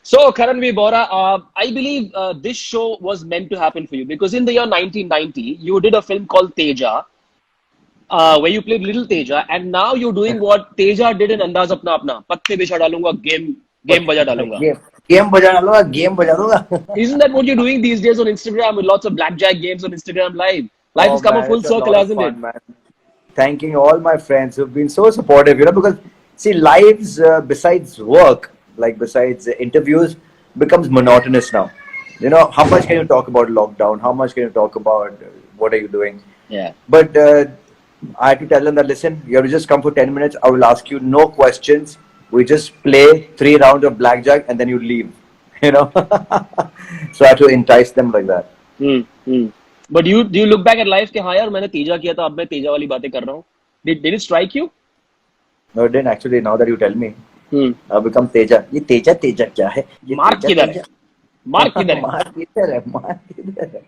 So, Karan V. Bora, I believe this show was meant to happen for you because in the year 1990, you did a film called Teja, where you played little Teja, and now you're doing what Teja did in Andaz Apna Apna. Pathe बिछा डालूंगा, game बजा डालूंगा. Game game बजा दूंगा, game बजा दूंगा. Isn't that what you're doing these days on Instagram with lots of blackjack games on Instagram Live? Life Oh has come a man, full it's a circle, lot of hasn't it? fun, man. Thanking all my friends who've been so supportive, because see, lives besides work, like besides interviews, becomes monotonous now. How much can you talk about lockdown? How much can you talk about what are you doing? Yeah. But I had to tell them that, listen, you have to just come for 10 minutes. I will ask you no questions. We just play 3 rounds of blackjack and then you leave. So I had to entice them like that. But do you look back at life कि हाँ यार मैंने तेजा किया था अब मैं तेजा वाली बातें कर रहा हूँ. Did it strike you? No, it didn't actually. Now that you tell me, I've become Teja. ये तेजा तेजा क्या है? ये मार्क तेजा किधर है? तेजा. मार्क किधर है? मार किधर है? मार किधर है?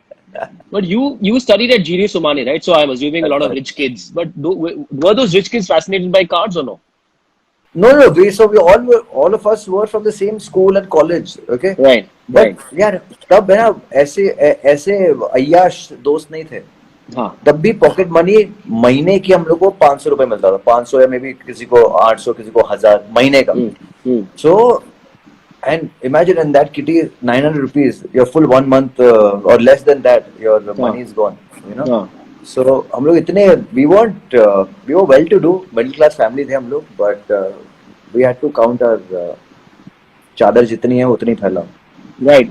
But you studied at Genius Somani, right? So I'm assuming a lot of rich kids. But were those rich kids fascinated by cards or no? No. We all of us were from the same school and college. Okay. Right. But यार तब है ना ऐसे अय्याश दोस्त नहीं थे. हाँ. तब भी पॉकेट मनी महीने की हम लोग को 500 रुपए मिलता था. 500 या मे बी किसी को 800, किसी को 1000 महीने का. So and imagine in that kitty 900 rupees, your full 1 month or less than that, your money is gone. So हम लोग इतने we were well to do middle class family थे हम लोग, but we had to count our चादर जितनी है उतनी फैलाओ. Right.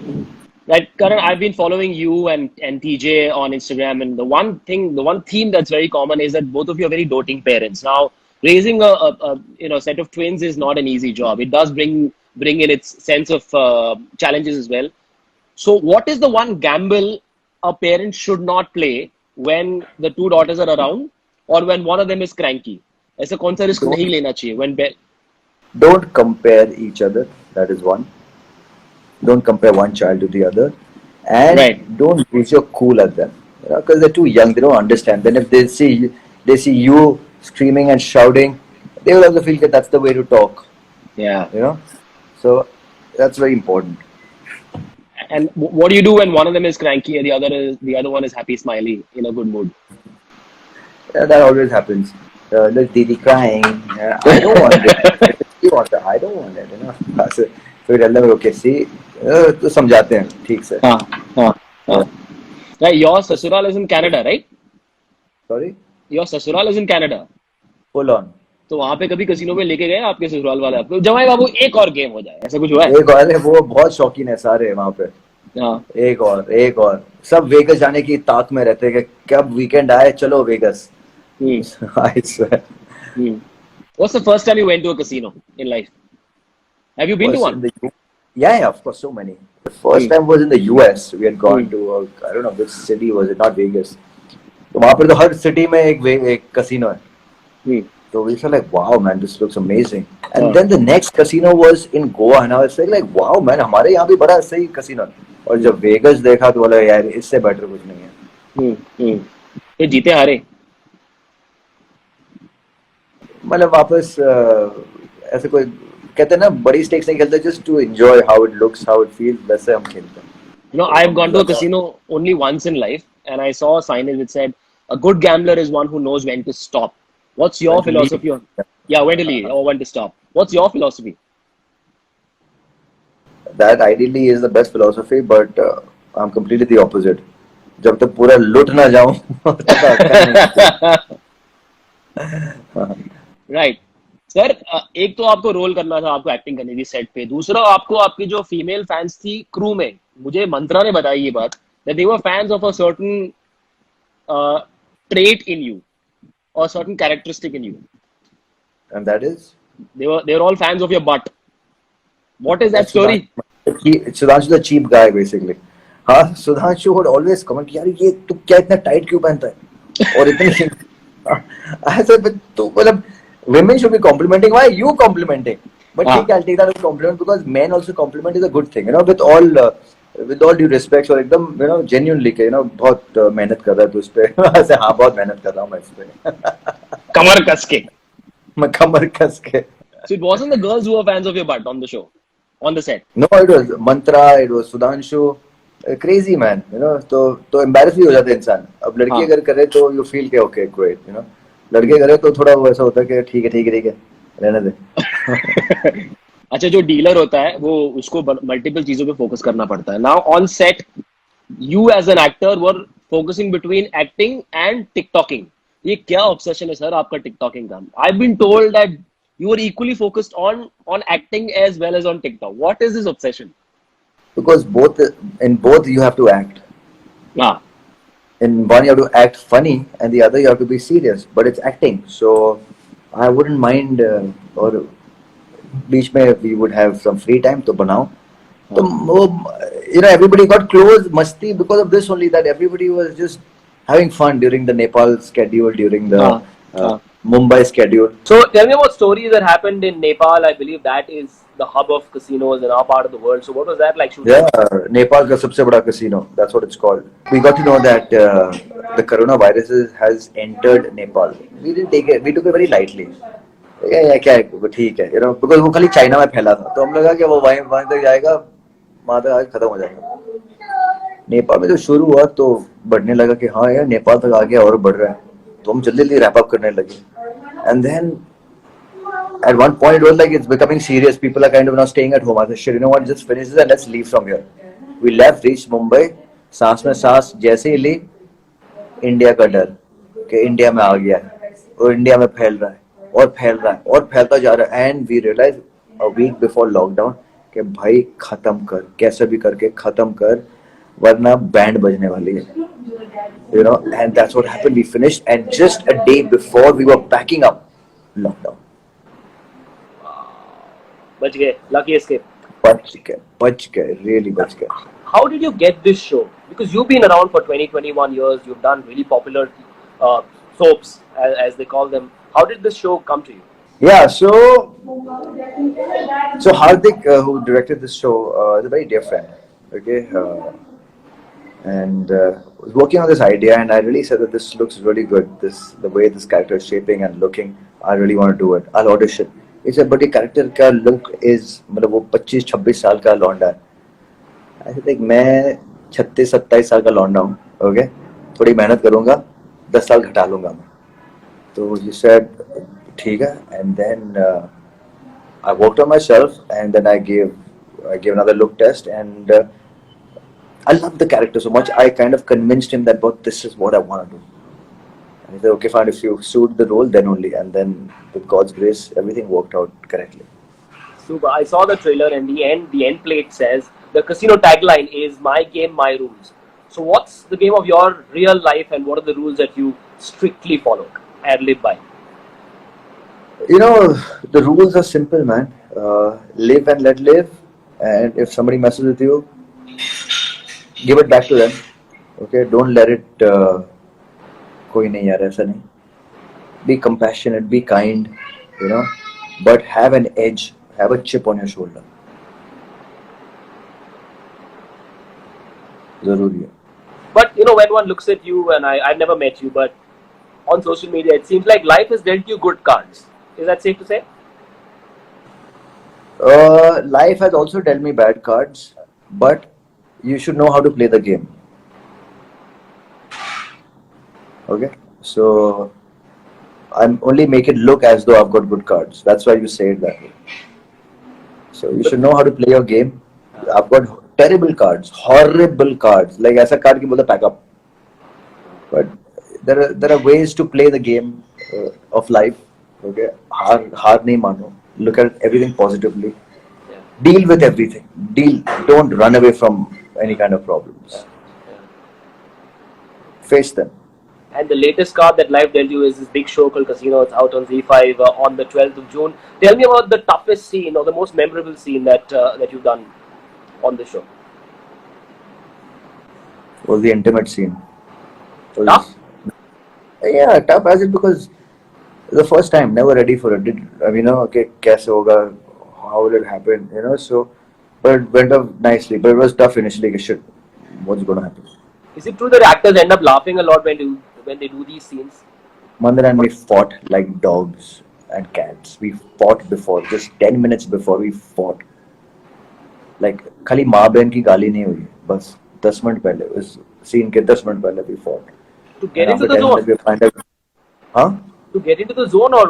Karan, I've been following you and TJ on Instagram, and the one theme that's very common is that both of you are very doting parents. Now, raising a set of twins is not an easy job. It does bring in its sense of challenges as well. So, what is the one gamble a parent should not play when the two daughters are around, or when one of them is cranky? ऐसा कौन सा risk नहीं लेना चाहिए when Don't compare each other. That is one. Don't compare one child to the other, and don't lose your cool at them, because they're too young. They don't understand. Then if they see you screaming and shouting, they will also feel that that's the way to talk. Yeah. So that's very important. And what do you do when one of them is cranky and the other one is happy, smiley, in a good mood? Yeah, that always happens. Look, Didi crying. I don't want it. You want it. I don't want it. So we tell them, okay, see, तो समझाते हैं ठीक से. Right, your sasural is in Canada, right? Sorry? Your sasural is in Canada. Full on. तो वहाँ पे कभी casino में लेके गए आपके ससुराल वाले आपको जमाई बाबू एक और गेम हो जाए ऐसा कुछ हुआ है? एक और है, वो बहुत शौकीन है सारे वहाँ पे. एक और सब वेगस जाने की ताक में रहते हैं कि कब वीकेंड आए चलो vagus. I swear. What's the first time you went to a casino in life? Have you been to one? Yeah, of course, so many. The first time was in the US. We had gone to I don't know which city was it, not Vegas. तो वहाँ पर तो हर city में एक casino है. So we felt like, wow, man, this looks amazing. And then the next casino was in Goa, and I was saying like, wow, man, हमारे यहाँ भी बड़ा सही casino. और जब Vegas देखा तो बोला यार इससे better कुछ नहीं है. ये जीते हारे? मतलब वापस ऐसे कोई कहते हैं ना बड़ी स्टेक्स नहीं खेलते, just to enjoy how it looks, how it feels, वैसे हम खेलते हैं. I've gone to a casino only once in life, and I saw a signage which said, "A good gambler is one who knows when to stop." What's your philosophy on? Yeah, when to leave or when to stop. What's your philosophy? That ideally is the best philosophy, but I'm completely the opposite. जब तक पूरा लुट ना जाऊं. Right. Sir एक तो आपको role करना था, आपको एक्टिंग करनी थी सेट पे. दूसरा आपको आपकी जो फीमेल फैंस थी क्रू में, मुझे मंत्रा ने बताई ये बात, that they were fans of a certain trait in you or certain characteristic in you. And that is? They were all fans of your butt. What is that story? Sudhanshu the cheap guy basically. हाँ, Sudhanshu would always comment यार ये तू क्या इतना tight क्यों पहनता है और इतनी. I said but तू मतलब women should be complimenting. Why are you complimenting? But ठीक है, I'll take that as a compliment because men also compliment is a good thing. With all due respect और एकदम genuinely के बहुत मेहनत कर रहा है तू इस पे. ऐसे हाँ बहुत मेहनत कर रहा हूँ मैं इस पे. कमर कस के. मैं कमर कस के. So it wasn't the girls who were fans of your butt on the show. on the set? No, it was Mantra, it was Sudhanshu. Crazy man, you know. तो embarrass भी हो जाता है इंसान. अब लड़की अगर करे तो you feel के okay great, you know. लड़के करे तो थोड़ा वो ऐसा होता है कि ठीक है रहने दे. अच्छा, जो डीलर होता है वो उसको मल्टीपल चीजों पे फोकस करना पड़ता है. Now on set you as an actor were focusing between acting and TikToking. ये क्या obsession है सर आपका TikToking का? I've been told that you were equally focused on acting as well as on TikTok. What is this obsession? Because in both you have to act. Yeah. In one you have to act funny, and the other you have to be serious. But it's acting, so I wouldn't mind. Or बीच में we would have some free time तो बनाओ. तो वो you know everybody got close मस्ती because of this only, that everybody was just having fun during the Nepal schedule, during the Mumbai schedule. So tell me about stories that happened in Nepal. I believe that is the hub of casinos in our part of the world. So what was that like shooting? Yeah, Nepal का सबसे बड़ा casino. That's what it's called. We got to know that the coronavirus has entered Nepal. We didn't take it. We took it very lightly. क्या है ठीक है, you know, because वो खाली China में फैला था, तो हम लगा कि वो वहीं तक जाएगा, वहां तक आगे खत्म हो जाएगा. नेपाल में जो शुरू हुआ तो बढ़ने लगा कि हाँ यार नेपाल तक आ गया और बढ़ रहा है, तो हम जल्दी रैप अप करने लगे. And then at one point it was like it's becoming serious. People are kind of now staying at home. I said, shit, you know what, just finish this and let's leave from here. We left, reached Mumbai. सांस में सांस जैसे ही ली, India का डर कि India में आ गया है और इंडिया में फैल रहा है और फैलता जा रहा है. And we realize a week before lockdown कि भाई खत्म कर, कैसे भी करके खत्म कर, वरना बैंड बजने वाली है, you know. And that's what happened. We finished, and just a day before we were packing up, lockdown. बच गए, lucky escape. बच गए, really बच गए. How did you get this show? Because you've been around for 21 years. You've done really popular soaps, as they call them. How did this show come to you? Yeah, so Hardik, who directed this show, is a very dear friend. Okay, and was working on this idea, and I really said that this looks really good. The way this character is shaping and looking, I really want to do it. I'll audition. He said, but the character का look is मतलब वो 25-26 साल का लौंडा है. I said like मैं 36-27 साल का लौंडा हूँ. Okay, थोड़ी मेहनत करूँगा, 10 साल घटा लूँगा मैं. So he said ठीक है, and then I worked on myself, and then I gave another look test, and I loved the character so much. I kind of convinced him that, but this is what I want to do. And he said, okay, fine, if you suit the role, then only. And then, with God's grace, everything worked out correctly. Super. I saw the trailer, and the end plate says, the casino tagline is, my game, my rules. So what's the game of your real life, and what are the rules that you strictly follow and live by? You know, the rules are simple, man. Live and let live. And if somebody messes with you, give it back to them. Okay, don't let it koi nahi yaar, aisa nahi. Be compassionate, be kind, you know, but have an edge, have a chip on your shoulder. Zaruri hai. But you know, when one looks at you, and I've never met you, but on social media it seems like life has dealt you good cards. Is that safe to say? Life has also dealt me bad cards, but you should know how to play the game. Okay, so I'm only make it look as though I've got good cards. That's why you say it that way. So you should know how to play your game. I've got terrible cards, horrible cards. Like ऐसा card की बोलते pack up. But there are ways to play the game of life. Okay, हार नहीं मानो. Look at everything positively. Deal with everything. Don't run away from any kind of problems. Face them. And the latest card that life dealt you is this big show called Casino. It's out on ZEE5 on the 12th of June. Tell me about the toughest scene or the most memorable scene that you've done on the show. Was the intimate scene. Tough? Yeah, tough as it because the first time, never ready for it. Okay, kaise hoga, how will it happen, you know, so, but it went up nicely, but it was tough initially, shit, what's going to happen? Is it true that actors end up laughing a lot when they do these scenes? Mandar and me fought like dogs and cats. We fought before, just 10 minutes before we fought. like खाली माँ बहन की गाली नहीं हुई, बस 10 minute पहले, उस सीन के 10 मिनट पहले we fought. To get And into after the 10 minutes zone. we find out, huh? To get into the zone, or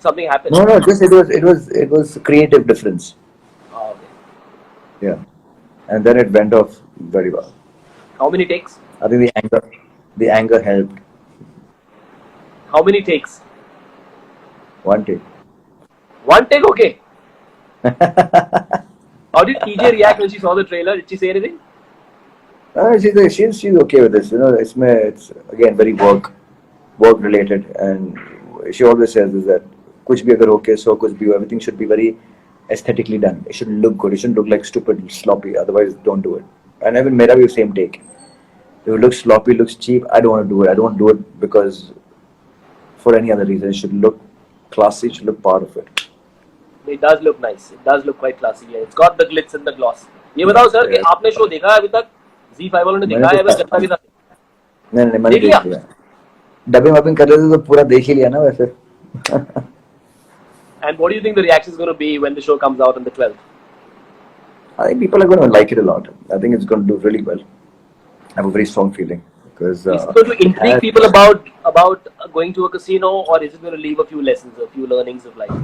something happened? No, just it was creative difference. Oh, okay. Yeah, and then it went off very well. How many takes? I think the anger helped. How many takes? One take. One take, okay. How did TJ react when she saw the trailer? Did she say anything? She's okay with this. You know, it's again very work related, and she always says is that kuch bhi agar okay, so kuch bhi ho, everything should be very aesthetically done. It shouldn't look good. It shouldn't look like stupid, sloppy. Otherwise, don't do it. And even mera bhi same take. If it looks sloppy, looks cheap, I don't want to do it. I don't want to do it because for any other reason. It should look classy. It should look part of it. It does look nice. It does look quite classy. Yeah. It's got the glitz and the gloss. ये बताओ sir कि आपने show देखा है अभी तक? ZEE5 वालों ने देखा है बस जनता के साथ? नहीं मैंने देख लिया. डबिंग वबिंग कर रहे थे तो पूरा देख ही लिया ना वैसे. And what do you think the reaction is going to be when the show comes out on the 12th? I think people are going to like it a lot. I think it's going to do really well. I have a very strong feeling because is it going to intrigue people about going to a casino, or is it going to leave a few lessons, a few learnings of life?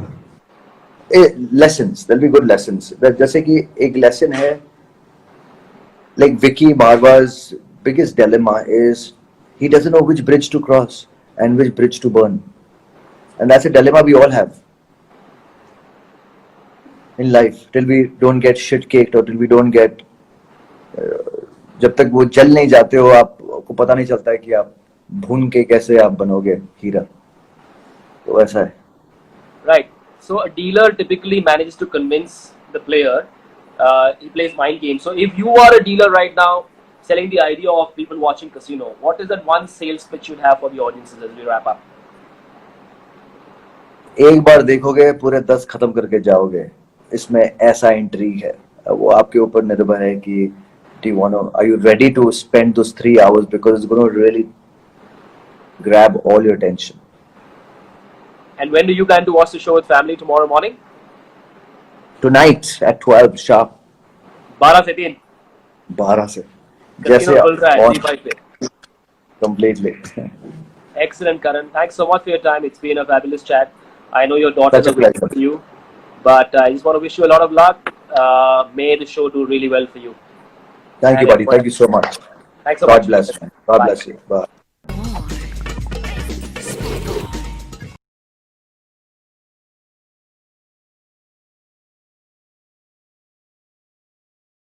Lessons. There'll be good lessons. जैसे कि एक lesson है, like Vicky Marwa's biggest dilemma is he doesn't know which bridge to cross and which bridge to burn, and that's a dilemma we all have in life till we don't get shit caked or till we don't get जब तक वो जल नहीं जाते हो आपको पता नहीं चलता है कि आप भून के कैसे आप बनोगे हीरा, तो ऐसा है. Right. So a dealer typically manages to convince the player. He plays mind games. So if you are a dealer right now, selling the idea of people watching casino, what is that one sales pitch you'd have for the audiences as we wrap up? एक बार देखोगे पूरे 10 खत्म करके जाओगे. इसमें ऐसा intrigue है, वो आपके ऊपर निर्भर है कि are you ready to spend those 3 hours because it's going to really grab all your attention. And when do you plan to watch the show with family tomorrow morning? Tonight at 12 sharp. 12 से 3. 12 से. Casino खुल रहा है ZEE5 पे. Completely. Excellent, Karan. Thanks so much for your time. It's been a fabulous chat. I know your daughters are waiting for you, but I just want to wish you a lot of luck. May the show do really well for you. Thank you, buddy. Thank you so much. Thanks so much. God bless you. God bless you. Bye.